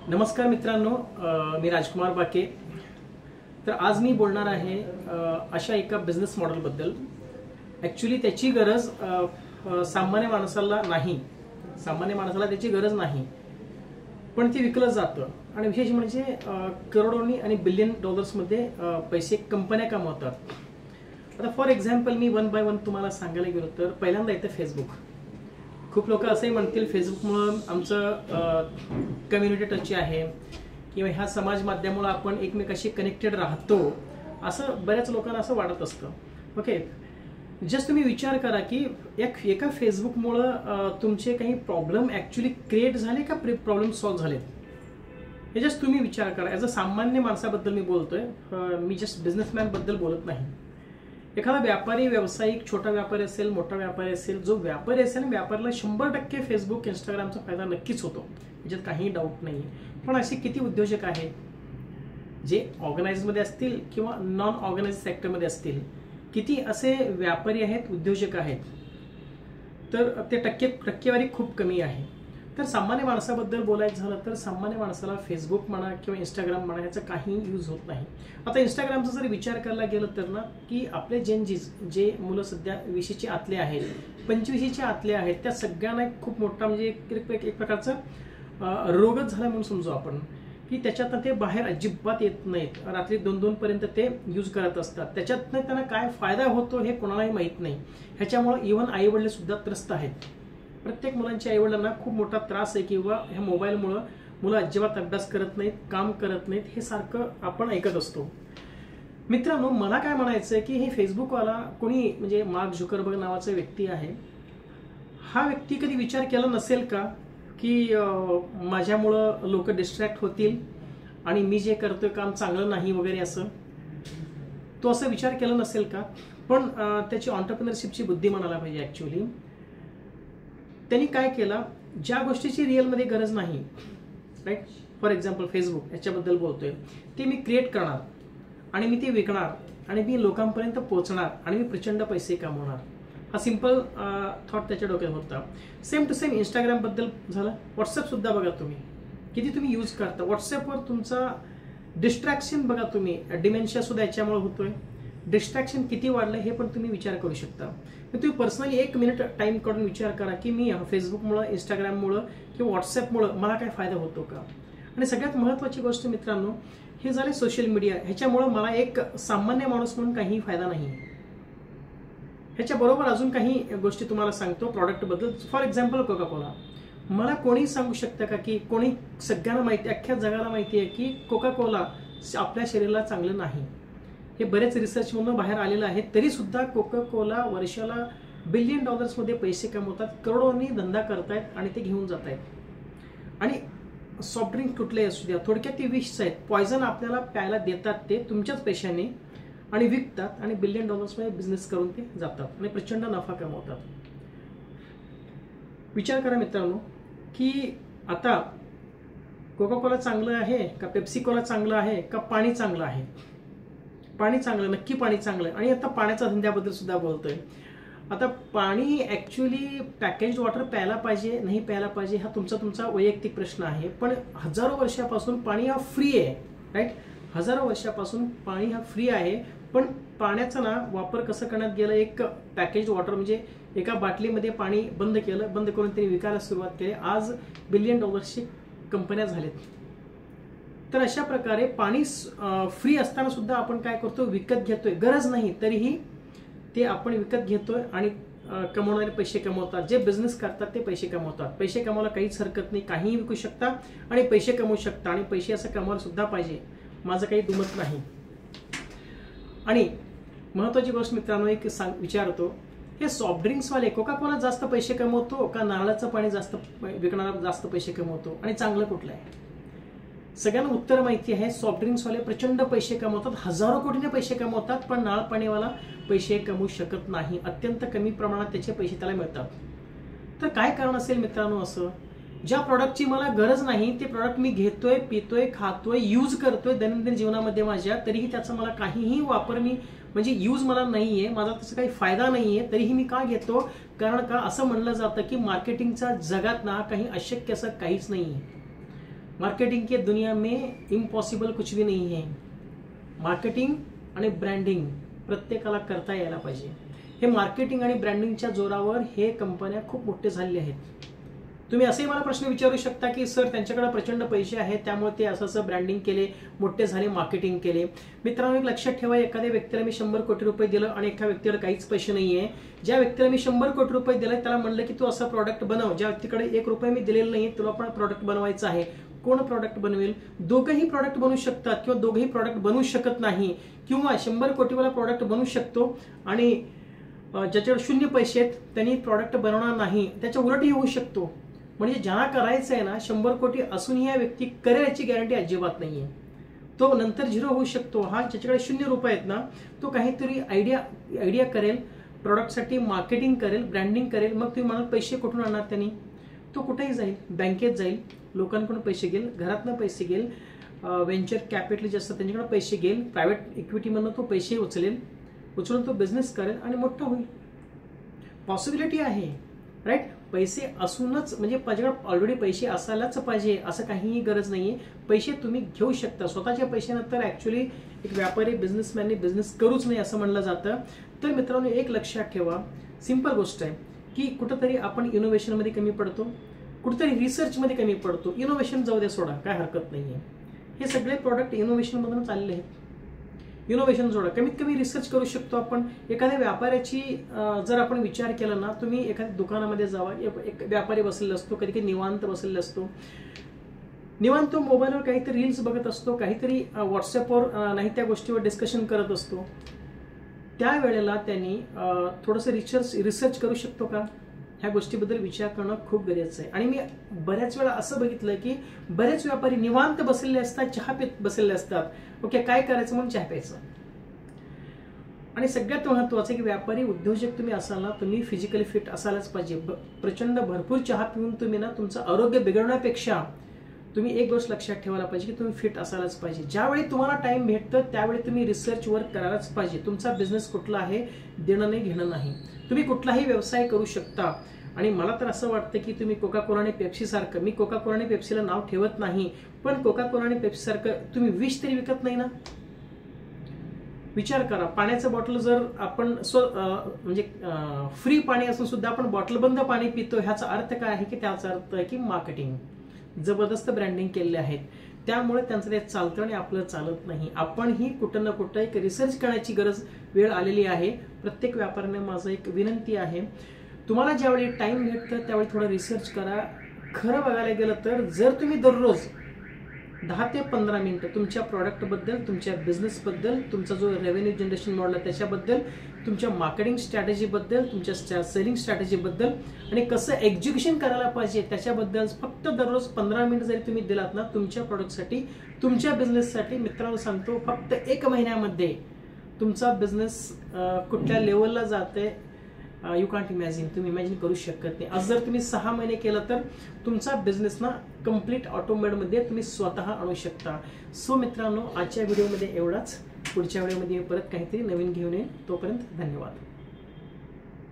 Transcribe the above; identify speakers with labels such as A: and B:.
A: नमस्कार मित्रांनो, मी राजकुमार बाके। तर आज मी बोलणार आहे अशा एका बिझनेस मॉडेलबद्दल। ॲक्च्युली त्याची गरज सामान्य माणसाला नाही, सामान्य माणसाला त्याची गरज नाही, पण ती विकलं जातं आणि विशेष म्हणजे करोडोनी आणि बिलियन डॉलर्समध्ये पैसे कंपन्या कमवतात। आता for example me one by one तुम्हाला सांगायला गेलो तर पहिल्यांदा येतं फेसबुक। खूप लोक असंही म्हणतील फेसबुकमुळे आमचं कम्युनिटी टच आहे किंवा ह्या समाज माध्यमामुळे आपण एकमेकाशी कनेक्टेड राहतो, असं बऱ्याच लोकांना असं वाटत असतं। ओके, जस्ट तुम्ही विचार करा की एका फेसबुकमुळं तुमचे काही प्रॉब्लेम ॲक्च्युली क्रिएट झाले का प्रॉब्लेम सॉल्व्ह झाले, हे जस्ट तुम्ही विचार करा। ॲज अ सामान्य माणसाबद्दल मी बोलतोय, मी जस्ट बिझनेसमॅन बद्दल बोलत नाही। एखादा व्यापारी, व्यावसायिक, छोटा व्यापारी असेल, मोठा व्यापारी असेल, जो व्यापारी असेल व्यापाऱ्याला 100% फेसबुक, इंस्टाग्रामचा फायदा नक्कीच होतो, याच्यात काही डाऊट नाही। पण असे किती उद्योजक आहेत जे ऑर्गनाइजमध्ये असतील किंवा नॉन ऑर्गनाइज सेक्टरमध्ये असतील, किती असे व्यापारी आहेत, उद्योजक आहेत, तर ते टक्केवारी खूप कमी आहे। तर सामान्य माणसाबद्दल बोलायचं झालं तर सामान्य माणसाला फेसबुक म्हणा किंवा इंस्टाग्राम म्हणा याचा काही यूज होत नाही। आता इंस्टाग्रामचा जर विचार करायला गेलं तर ना, की आपले जे मुलं सध्या 20च्या आतले आहेत, 25च्या आतले आहेत, त्या सगळ्यांना खूप मोठा म्हणजे एक प्रकारचा रोगच झाला म्हणून समजू आपण, की त्याच्यातनं ते बाहेर अजिबात येत नाहीत। रात्री 2-2 पर्यंत ते यूज करत असतात। त्याच्यातनं त्यांना काय फायदा होतो हे कोणालाही माहीत नाही। ह्याच्यामुळे इव्हन आईवडील सुद्धा त्रस्त आहेत। प्रत्येक मुलांच्या आईवडिलांना खूप मोठा त्रास आहे किंवा ह्या मोबाईलमुळे मुलं अजिबात अभ्यास करत नाहीत, काम करत नाहीत, हे सारखं आपण ऐकत असतो। मित्रांनो, मला काय म्हणायचं आहे की हे फेसबुकवाला कोणी म्हणजे मार्क झुकरबर्ग नावाचा व्यक्ती आहे, हा व्यक्ती कधी विचार केला नसेल का की माझ्यामुळं लोक डिस्ट्रॅक्ट होतील आणि मी जे करतोय काम चांगलं नाही वगैरे, असं तो असं विचार केला नसेल का? पण त्याची ऑन्टरप्रिनरशिपची बुद्धी म्हणायला पाहिजे। ॲक्च्युली त्यांनी काय केलं, ज्या गोष्टीची रिअलमध्ये गरज नाही, राईट, फॉर एक्झाम्पल फेसबुक याच्याबद्दल बोलतोय, ते मी क्रिएट करणार आणि मी ते विकणार आणि मी लोकांपर्यंत पोहोचणार आणि मी प्रचंड पैसे कमवणार, हा सिंपल थॉट त्याच्या डोक्यात होता। सेम टू सेम इंस्टाग्राम बद्दल झालं। व्हॉट्सअप सुद्धा बघा तुम्ही किती तुम्ही यूज करता। व्हॉट्सअपवर तुमचा डिस्ट्रॅक्शन बघा तुम्ही, डिमेन्शिया सुद्धा याच्यामुळे होतोय। डिस्ट्रॅक्शन किती वाढलं हे पण तुम्ही विचार करू शकता। तुम्ही पर्सनली 1 मिनिट टाइम काढून विचार करा की मी फेसबुकमुळं, इंस्टाग्राममुळं किंवा व्हॉट्सअपमुळं मला काय फायदा होतो का? आणि सगळ्यात महत्त्वाची गोष्ट मित्रांनो, हे झाले सोशल मीडिया, ह्याच्यामुळं मला एक सामान्य माणूस म्हणून काही फायदा नाही। ह्याच्याबरोबर अजून काही गोष्टी तुम्हाला सांगतो प्रॉडक्टबद्दल। फॉर एक्झाम्पल कोका कोला, मला कोणी सांगू शकतं का की कोणी, सगळ्यांना माहिती, अख्ख्या जगाला माहिती आहे की कोका कोला आपल्या शरीराला चांगलं नाही। हे बरेच रिसर्च म्हणून बाहेर आलेलं आहे, तरी सुद्धा कोका कोला वर्षाला बिलियन डॉलर्समध्ये पैसे कमवतात, करोडोंनी धंदा करतायत आणि ते घेऊन जात आहेत। आणि सॉफ्ट ड्रिंक कुठले असू द्या, थोडक्यात ते विष आहेत, पॉयझन आपल्याला प्यायला देतात ते तुमच्याच पैशाने आणि विकतात आणि बिलियन डॉलर्समध्ये बिझनेस करून ते जातात आणि प्रचंड नफा कमवतात। विचार करा मित्रांनो की आता कोका कोला चांगलं आहे का पेप्सी कोला चांगलं आहे का पाणी चांगलं आहे? पाणी चांगलं, नक्की पाणी चांगलं। आणि आता पाण्याच्या धंद्याबद्दल सुद्धा बोलतोय। आता पाणी ॲक्च्युली पॅकेज वॉटर प्यायला पाहिजे नाही प्यायला पाहिजे हा तुमचा वैयक्तिक प्रश्न आहे, पण हजारो वर्षापासून पाणी हा फ्री आहे, राईट, हजारो वर्षापासून पाणी हा फ्री आहे। पण पाण्याचा ना वापर कसं करण्यात गेलं, एक पॅकेज वॉटर म्हणजे एका बाटलीमध्ये पाणी बंद केलं, बंद करून त्यांनी विकायला सुरुवात केली, आज बिलियन डॉलर्सची कंपन्या झाल्यात। तर अशा प्रकारे पाणी फ्री असताना सुद्धा आपण काय करतो, विकत घेतोय, गरज नाही तरीही ते आपण विकत घेतोय आणि कमवणारे पैसे कमवतात, जे बिझनेस करतात ते पैसे कमवतात। पैसे कमवायला काहीच हरकत नाही, काहीही विकू शकता आणि पैसे कमवू शकता आणि पैसे असं कमवायला सुद्धा पाहिजे, माझं काही दुमत नाही। आणि महत्वाची गोष्ट मित्रांनो एक विचारतो, हे सॉफ्ट ड्रिंक्सवाले कोका कोला जास्त पैसे कमवतो का नारळाचं पाणी जास्त विकणारा जास्त पैसे कमवतो आणि चांगलं कुठलं आहे? सगळ्यांना उत्तर माहिती आहे, सॉफ्ट ड्रिंक्सवाले प्रचंड पैसे कमवतात, हजारो कोटीने पैसे कमवतात, पण नारळ पाणीवाला पैसे कमवू शकत नाही, अत्यंत कमी प्रमाणात त्याचे पैसे त्याला मिळतात। तर काय कारण असेल मित्रांनो असं, ज्या प्रॉडक्टची मला गरज नाही ते प्रॉडक्ट मी घेतोय, पितोय, खातोय, यूज करतोय दैनंदिन जीवनामध्ये माझ्या, तरीही त्याचा मला काहीही वापर मी म्हणजे यूज मला नाहीये, माझा त्याचा काही फायदा नाहीये, तरीही मी का घेतो? कारण का असं म्हणलं जातं की मार्केटिंगच्या जगात ना काही अशक्य असं काहीच नाहीये। मार्केटिंग की दुनिया में इम्पॉसिबल कुछ भी नहीं है. मार्केटिंग आणि ब्रँडिंग प्रत्येकाला करता यायला पाहिजे. हे मार्केटिंग आणि ब्रँडिंगच्या जोरावर हे कंपन्या खूप मोठे झालेले आहेत. तुम्ही असेही मला प्रश्न विचारू शकता की सर त्यांच्याकडे प्रचंड पैसे आहेत त्यामुळे ते असं ब्रँडिंग केले, मोठे झाले, मार्केटिंग केले. मित्रांनो, एक लक्षात ठेवा, एखाद्या व्यक्तीला मी 100 कोटी रुपये दिलं आणि एका व्यक्तीकडे काहीच पैसे नाहीये. ज्या व्यक्तीला मी 100 कोटी रुपये दिले त्याला म्हणलं की तू असं प्रॉडक्ट बनव. ज्या व्यक्तीकडे 1 रुपये मी दिलेला नाहीये तुला पण प्रॉडक्ट बनवायचं आहे. कोण प्रॉडक्ट बनवेल? दोघंही प्रॉडक्ट बनवू शकतात किंवा दोघंही प्रॉडक्ट बनवू शकत नाही, किंवा 100 कोटीवाला प्रॉडक्ट बनवू शकतो आणि ज्याच्याकडे 0 पैसे आहेत त्यांनी प्रॉडक्ट बनवणार नाही. त्याच्या उलटही होऊ शकतो. म्हणजे ज्यांना करायचं आहे ना, 100 कोटी असूनही या व्यक्ती करेल याची गॅरंटी अजिबात नाहीये. तो नंतर 0 होऊ शकतो. हा ज्याच्याकडे 0 रुपये आहेत ना, तो काहीतरी आयडिया करेल, प्रॉडक्टसाठी मार्केटिंग करेल, ब्रँडिंग करेल. मग तुम्ही म्हणाल पैसे कुठून आणणार त्यांनी? तो कुठेही जाईल, बँकेत जाईल, लोकांकडून पैसे घेईल, घरातनं पैसे घेईल, व्हेंचर कॅपिटल जे असतात त्यांच्याकडे पैसे घेईल, प्रायव्हेट इक्विटीमधून तो पैसे उचलून तो बिझनेस करेल आणि मोठा होईल. पॉसिबिलिटी आहे, राईट. पैसे असूनच म्हणजे माझ्याकडे ऑलरेडी पैसे असायलाच पाहिजे असं काहीही गरज नाहीये. पैसे तुम्ही घेऊ शकता स्वतःच्या पैशानंतर. ऍक्च्युली एक व्यापारी बिझनेसमॅनने बिझनेस करूच नाही असं म्हणलं जातं. तर मित्रांनो, एक लक्षात ठेवा, सिंपल गोष्ट आहे की कुठंतरी आपण इनोव्हेशनमध्ये कमी पडतो, कुठेतरी रिसर्चमध्ये कमी पडतो. इनोव्हेशन जाऊ दे, सोडा, काय हरकत नाहीये. हे सगळे प्रॉडक्ट इनोव्हेशनमधूनच आलेले आहेत. इनोव्हेशन जोडा, कमीत कमी रिसर्च करू शकतो आपण. एखाद्या व्यापाऱ्याची जर आपण विचार केला ना, तुम्ही एखाद्या दुकानामध्ये जावा, एक व्यापारी बसलेला असतो, कधी कधी निवांत बसलेला असतो, निवांत तो मोबाईलवर काहीतरी रील्स बघत असतो, काहीतरी व्हॉट्सअपवर नाही त्या गोष्टीवर डिस्कशन करत असतो. त्यावेळेला त्यांनी थोडंसं रिसर्च करू शकतो का? ह्या गोष्टीबद्दल विचार करणं खूप गरजेचं आहे. आणि मी बऱ्याच वेळा असं बघितलं की बरेच व्यापारी निवांत बसलेले असतात, चहा पित बसलेले असतात. ओके, काय करायचं म्हणून चहा प्यायचं. आणि सगळ्यात महत्वाचं की व्यापारी उद्योजक तुम्ही असाल ना, तुम्ही फिजिकली फिट असायलाच पाहिजे. प्रचंड भरपूर चहा पिऊन तुम्ही ना तुमचं आरोग्य बिघडण्यापेक्षा तुम्ही एक गोष्ट लक्षात ठेवायला पाहिजे की तुम्ही फिट असायलाच पाहिजे. ज्यावेळी तुम्हाला टाइम भेटतं त्यावेळी तुम्ही रिसर्च वर्क करायलाच पाहिजे. तुमचा बिझनेस कुठला आहे, देणं नाही घेणं नाही. तुम्ही कुठलाही व्यवसाय करू शकता. आणि मला तर असं वाटतं की तुम्ही कोका कोला आणि पेप्सी सारखं, मी कोका कोला आणि पेप्सीला नाव ठेवत नाही, पण कोका कोला आणि पेप्सी सारखं तुम्ही विष तरी विकत नाही ना. विचार करा, पाण्याचं बॉटल जर आपण म्हणजे फ्री पाणी असून सुद्धा आपण बॉटल बंद पाणी पितो, ह्याचा अर्थ काय आहे? की त्याचा अर्थ आहे की मार्केटिंग, जबरदस्त ब्रँडिंग केलेले आहेत. त्यामुळे त्यांचं ते चालतं आणि आपलं चालत नाही. आपणही कुठं ना कुठं एक रिसर्च करण्याची वेळ आलेली आहे. प्रत्येक व्यापाऱ्याने माझं एक विनंती आहे, तुम्हाला ज्यावेळी टाइम भेटतं त्यावेळी थोडं रिसर्च करा. खरं बघायला गेलं तर जर तुम्ही दररोज 10 ते 15 मिनिटं तुमच्या प्रॉडक्टबद्दल, तुमच्या बिझनेसबद्दल, तुमचा जो रेव्हेन्यू जनरेशन मॉडेल आहे त्याच्याबद्दल, तुमच्या मार्केटिंग स्ट्रॅटेजीबद्दल, तुमच्या सेलिंग स्ट्रॅटेजीबद्दल आणि कसं एक्झिक्युशन करायला पाहिजे त्याच्याबद्दल फक्त दररोज 15 मिनिट जरी तुम्ही दिलात ना तुमच्या प्रॉडक्टसाठी, तुमच्या बिझनेससाठी, मित्रांनो सांगतो फक्त 1 महिन्यामध्ये तुमचा बिझनेस कुठल्या लेवलला जाते यू कांट इमॅजिन. तुम्ही इमॅजिन करू शकत नाही. आज जर तुम्ही 6 महिने केलं तर तुमचा बिझनेस ना कम्प्लीट ऑटोमेटमध्ये तुम्ही स्वतः आणू शकता. सो मित्रांनो, आजच्या व्हिडिओमध्ये एवढाच. पुढच्या व्हिडिओमध्ये परत काहीतरी नवीन घेऊन येईल. तोपर्यंत धन्यवाद.